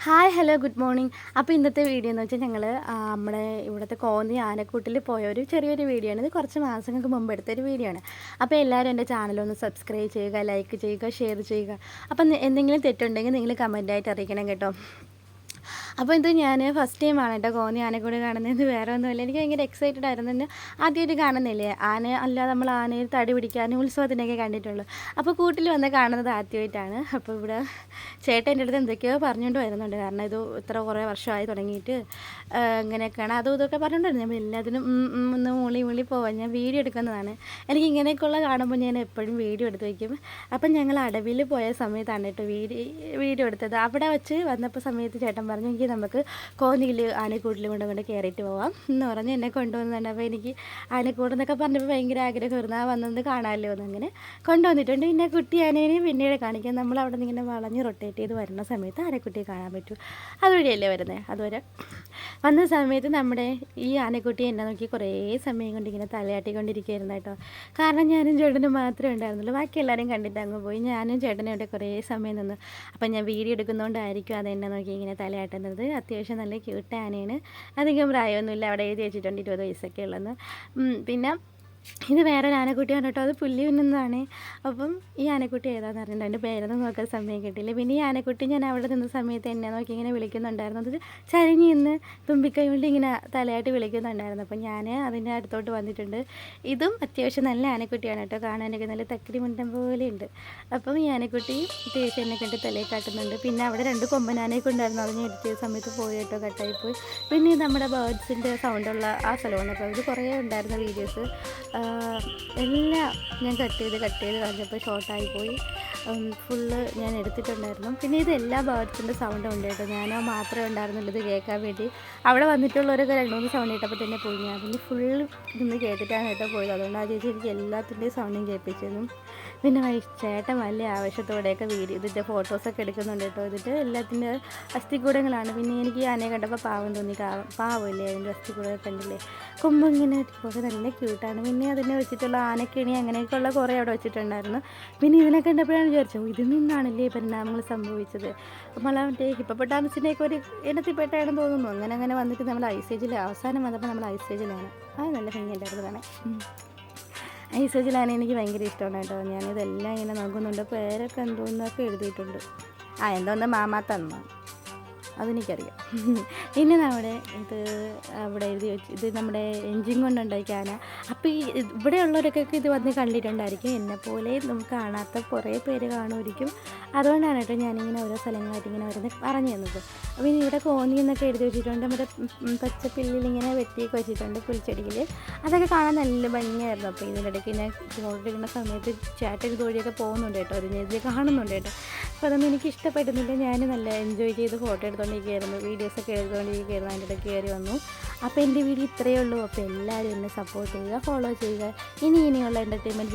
Hi hello good morning. അപ്പോൾ ഇന്നത്തെ video എന്ന് വെച്ചാൽ ഞങ്ങൾ നമ്മുടെ ഇവിടുത്തെ കോന്നി ആനക്കൂട്ടിൽ പോയ ഒരു ചെറിയൊരു വീഡിയോ ആണ്. ഇത് കുറച്ച് മാസങ്ങൾക്ക് മുമ്പ് എടുത്തൊരു വീഡിയോ ആണ്. അപ്പോൾ എല്ലാവരും എൻ്റെ ചാനലൊന്ന് സബ്സ്ക്രൈബ് ചെയ്യുക, ലൈക്ക് ചെയ്യുക, ഷെയർ ചെയ്യുക. അപ്പം എന്തെങ്കിലും തെറ്റുണ്ടെങ്കിൽ നിങ്ങൾ കമൻറ്റായിട്ട് അറിയിക്കണം കേട്ടോ. അപ്പോൾ ഇത് ഞാൻ ഫസ്റ്റ് ടൈമാണ് കേട്ടോ കോന്നി ആനക്കൂട് കാണുന്നത്. വേറെ ഒന്നുമില്ല, എനിക്ക് ഭയങ്കര എക്സൈറ്റഡ് ആയിരുന്നു. തന്നെ ആദ്യമായിട്ട് കാണുന്നില്ലേ ആന, അല്ലാതെ നമ്മൾ ആനയിൽ തടി പിടിക്കാനും ഉത്സവത്തിനൊക്കെ കണ്ടിട്ടുള്ളൂ. അപ്പോൾ കൂട്ടിൽ വന്ന് കാണുന്നത് ആദ്യമായിട്ടാണ്. അപ്പോൾ ഇവിടെ ചേട്ടൻ എൻ്റെ അടുത്ത് എന്തൊക്കെയോ പറഞ്ഞുകൊണ്ട് വരുന്നുണ്ട്. കാരണം ഇത് ഇത്ര കുറേ വർഷമായി തുടങ്ങിയിട്ട് ഇങ്ങനെയൊക്കെയാണ് അതും ഇതൊക്കെ പറഞ്ഞുകൊണ്ടിരുന്നത്. നമ്മൾ എല്ലാത്തിനും ഒന്ന് മൂളി പോവാൻ ഞാൻ വീഡിയോ എടുക്കുന്നതാണ്. എനിക്ക് ഇങ്ങനെയൊക്കെയുള്ള കാണുമ്പോൾ ഞാൻ എപ്പോഴും വീഡിയോ എടുത്ത് വയ്ക്കും. അപ്പം ഞങ്ങൾ അടവിൽ പോയ സമയത്താണ് കേട്ടോ വീഡിയോ എടുത്തത്. അവിടെ വെച്ച് വന്നപ്പോൾ സമയത്ത് ചേട്ടൻ പറഞ്ഞു എനിക്ക് നമുക്ക് കോന്നിയിൽ ആനക്കൂട്ടിൽ കൊണ്ട് കയറിയിട്ട് പോവാം എന്ന് പറഞ്ഞ് എന്നെ കൊണ്ടുവന്നിട്ടുണ്ട്. അപ്പോൾ എനിക്ക് ആനക്കൂട് എന്നൊക്കെ പറഞ്ഞപ്പോൾ ഭയങ്കര ആഗ്രഹമായിരുന്നു, വന്നത് കാണാമല്ലോ എന്ന്. അങ്ങനെ കൊണ്ടുവന്നിട്ടുണ്ട്. പിന്നെ കുട്ടി ആനേനെ പിന്നീട് കാണിക്കാം. നമ്മൾ അവിടെ നിന്ന് ഇങ്ങനെ വളഞ്ഞ് റൊട്ടേറ്റ് ചെയ്ത് വരുന്ന സമയത്ത് ആനക്കുട്ടിയെ കാണാൻ പറ്റും. അതുവഴിയല്ലേ വരുന്നത്. അതുവരെ വന്ന സമയത്ത് നമ്മുടെ ഈ ആനക്കുട്ടി എന്നെ നോക്കി കുറേ സമയം കൊണ്ട് ഇങ്ങനെ തലയാട്ടിക്കൊണ്ടിരിക്കുകയായിരുന്നു കേട്ടോ. കാരണം ഞാനും ചേട്ടനും മാത്രമേ ഉണ്ടായിരുന്നുള്ളൂ, ബാക്കി എല്ലാവരും കണ്ടിട്ട് അങ്ങ് പോയി. ഞാനും ചേട്ടനും ഇവിടെ കുറേ സമയം നിന്ന്. അപ്പം ഞാൻ വീഡിയോ എടുക്കുന്നതുകൊണ്ടായിരിക്കും അതെന്നെ നോക്കി ഇങ്ങനെ തലയാട്ടുന്നത്. അത്യാവശ്യം നല്ല ക്യൂട്ട് ആനയാണ്. അധികം പ്രായമൊന്നുമില്ല, അവിടെ എഴുതി വെച്ചിട്ടുണ്ട് 20 വയസ്സൊക്കെ ഉള്ളതെന്ന്. പിന്നെ ഇത് വേറൊരു ആനക്കുട്ടിയാണ് കേട്ടോ, അത് പുല്ലി നിന്നതാണ്. അപ്പം ഈ ആനക്കുട്ടി ഏതാണെന്ന് അറിഞ്ഞിട്ടുണ്ട്, അതിൻ്റെ പേരൊന്നും നോക്കാൻ സമയം കിട്ടിയില്ല. പിന്നെ ഈ ആനക്കുട്ടി ഞാൻ അവിടെ നിന്ന സമയത്ത് എന്നെ നോക്കി ഇങ്ങനെ വിളിക്കുന്നുണ്ടായിരുന്നു. അത് ചരിഞ്ഞ് നിന്ന് തുമ്പിക്കൈ കൊണ്ട് ഇങ്ങനെ തലയായിട്ട് വിളിക്കുന്നുണ്ടായിരുന്നു. അപ്പം ഞാൻ അതിൻ്റെ അടുത്തോട്ട് വന്നിട്ടുണ്ട്. ഇതും അത്യാവശ്യം നല്ല ആനക്കുട്ടിയാണ് കേട്ടോ, കാണാനൊക്കെ നല്ല തക്കിടി മുണ്ടൻ പോലെ ഉണ്ട്. അപ്പം ഈ ആനക്കുട്ടി അത്യാവശ്യം എന്നെ കണ്ട് തലയിൽ കാട്ടുന്നുണ്ട്. പിന്നെ അവിടെ 2 കൊമ്പനാനയൊക്കെ ഉണ്ടായിരുന്നു, അത് ഞാൻ എടുത്ത സമയത്ത് പോയി കേട്ടോ, കട്ടായിപ്പോയി. പിന്നെ നമ്മുടെ ബേർഡ്സിൻ്റെ സൗണ്ടുള്ള ആ സ്ഥലമാണ് കേട്ടോ. ഇത് കുറേ ഉണ്ടായിരുന്ന വീഡിയോസ് എല്ലാം ഞാൻ കട്ട് ചെയ്ത് കളഞ്ഞപ്പോൾ ഷോർട്ടായിപ്പോയി. ഫുള്ള് ഞാൻ എടുത്തിട്ടുണ്ടായിരുന്നു. പിന്നെ ഇത് എല്ലാ ബേർഡ്സിൻ്റെ സൗണ്ടും ഉണ്ട് കേട്ടോ, ഞാനോ മാത്രമേ ഉണ്ടായിരുന്നുള്ളൂ ഇത് കേൾക്കാൻ വേണ്ടി. അവിടെ വന്നിട്ടുള്ളവരൊക്കെ 2-3 സൗണ്ട് കേട്ടപ്പോൾ തന്നെ പോയി. ഞാൻ പിന്നെ ഫുള്ള് നിന്ന് കേട്ടിട്ടാണ് കേട്ടോ പോയത്. അതുകൊണ്ട് ആ ചേച്ചി എനിക്ക് എല്ലാത്തിൻ്റെയും സൗണ്ടും കേൾപ്പിച്ചിരുന്നു. പിന്നെ ചേട്ടൻ വലിയ ആവശ്യത്തോടെയൊക്കെ ഇതിൻ്റെ ഫോട്ടോസൊക്കെ എടുക്കുന്നുണ്ട് കേട്ടോ. ഇതിൻ്റെ എല്ലാത്തിൻ്റെ അസ്ഥികൂടങ്ങളാണ്. പിന്നെ എനിക്ക് ഈ ആനയെ കണ്ടപ്പോൾ പാവം തോന്നി. പാവമില്ലേ അതിൻ്റെ അസ്ഥികൂടമൊക്കെ കണ്ടില്ലേ, കൊമ്പിങ്ങനെ ഇട്ടിപ്പോൾ നല്ല ക്യൂട്ടാണ്. പിന്നെ അതിനെ വെച്ചിട്ടുള്ള ആനക്കിണി അങ്ങനെയൊക്കെയുള്ള കുറേ അവിടെ വെച്ചിട്ടുണ്ടായിരുന്നു. പിന്നെ ഇതിനെ കണ്ടപ്പോഴാണ് വിചാരിച്ചത് ഇതിൽ നിന്നാണല്ലേ പരിണാമങ്ങൾ സംഭവിച്ചത്. മറ്റേ ഹിപ്പോപ്പൊട്ടാമസിൻ്റെയൊക്കെ ഒരു ഇനത്തിൽപ്പെട്ടാണെന്ന് തോന്നുന്നു. അങ്ങനെ വന്നിട്ട് നമ്മൾ ഐസേജിൽ അവസാനം വന്നപ്പോൾ നമ്മൾ ഐസേജിലാണ്. അത് നല്ല ഭംഗിയുണ്ടായിരുന്നു കാണാൻ. ഐസേജിലാണ് എനിക്ക് ഭയങ്കര ഇഷ്ടമാണ് കേട്ടോ. ഞാനിതെല്ലാം ഇങ്ങനെ നോക്കുന്നുണ്ട്. പേരൊക്കെ എന്തോന്നൊക്കെ എഴുതിയിട്ടുണ്ട്. എന്തോന്ന് മാമാത്തന്നോ അതെനിക്കറിയാം. പിന്നെ നമ്മുടെ അവിടെ എഴുതി വെച്ച് ഇത് നമ്മുടെ എൻജിൻ കൊണ്ടുണ്ടാക്കിയ ആന. അപ്പോൾ ഈ ഇവിടെയുള്ളവരൊക്കെ ഇത് വന്ന് കണ്ടിട്ടുണ്ടായിരിക്കും. എന്നെപ്പോലെ നമുക്ക് കാണാത്ത കുറേ പേര് കാണുമായിരിക്കും. അതുകൊണ്ടാണ് കേട്ടോ ഞാനിങ്ങനെ ഓരോ സ്ഥലങ്ങളായിട്ട് ഇങ്ങനെ ഓരോന്ന് പറഞ്ഞു തന്നത്. അപ്പോൾ ഇനി ഇവിടെ കോന്നി എന്നൊക്കെ എഴുതി വെച്ചിട്ടുണ്ട്. നമ്മുടെ പച്ചപ്പില്ലിലിങ്ങനെ വെട്ടിയൊക്കെ വെച്ചിട്ടുണ്ട് പുൽച്ചെടിയിൽ. അതൊക്കെ കാണാൻ നല്ല ഭംഗിയായിരുന്നു. അപ്പോൾ ഇതിൻ്റെ ഇടയ്ക്ക് ഞാൻ ഫോട്ടോ എടുക്കുന്ന സമയത്ത് ചേട്ടൻ ഇതുവഴിയൊക്കെ പോകുന്നുണ്ട് കേട്ടോ, ഇതിനെ കാണുന്നുണ്ട് കേട്ടോ. അപ്പോൾ അതൊന്നും എനിക്ക് ഇഷ്ടപ്പെടുന്നില്ല. ഞാൻ നല്ല എൻജോയ് ചെയ്ത് ഫോട്ടോ എടുത്തുകൊണ്ടിരിക്കുകയായിരുന്നു, വീഡിയോസൊക്കെ എടുത്തുകൊണ്ടിരിക്കുകയായിരുന്നു. അതിൻ്റെ ഇടയ്ക്ക് കയറി വന്നു. അപ്പോൾ എൻ്റെ വീഡിയോ ഇത്രയേ ഉള്ളൂ. അപ്പോൾ എല്ലാവരും എന്നെ സപ്പോർട്ട് ചെയ്യുക, ഫോളോ ചെയ്യുക. ഇനിയുള്ള എൻ്റർടൈൻമെൻറ്റ്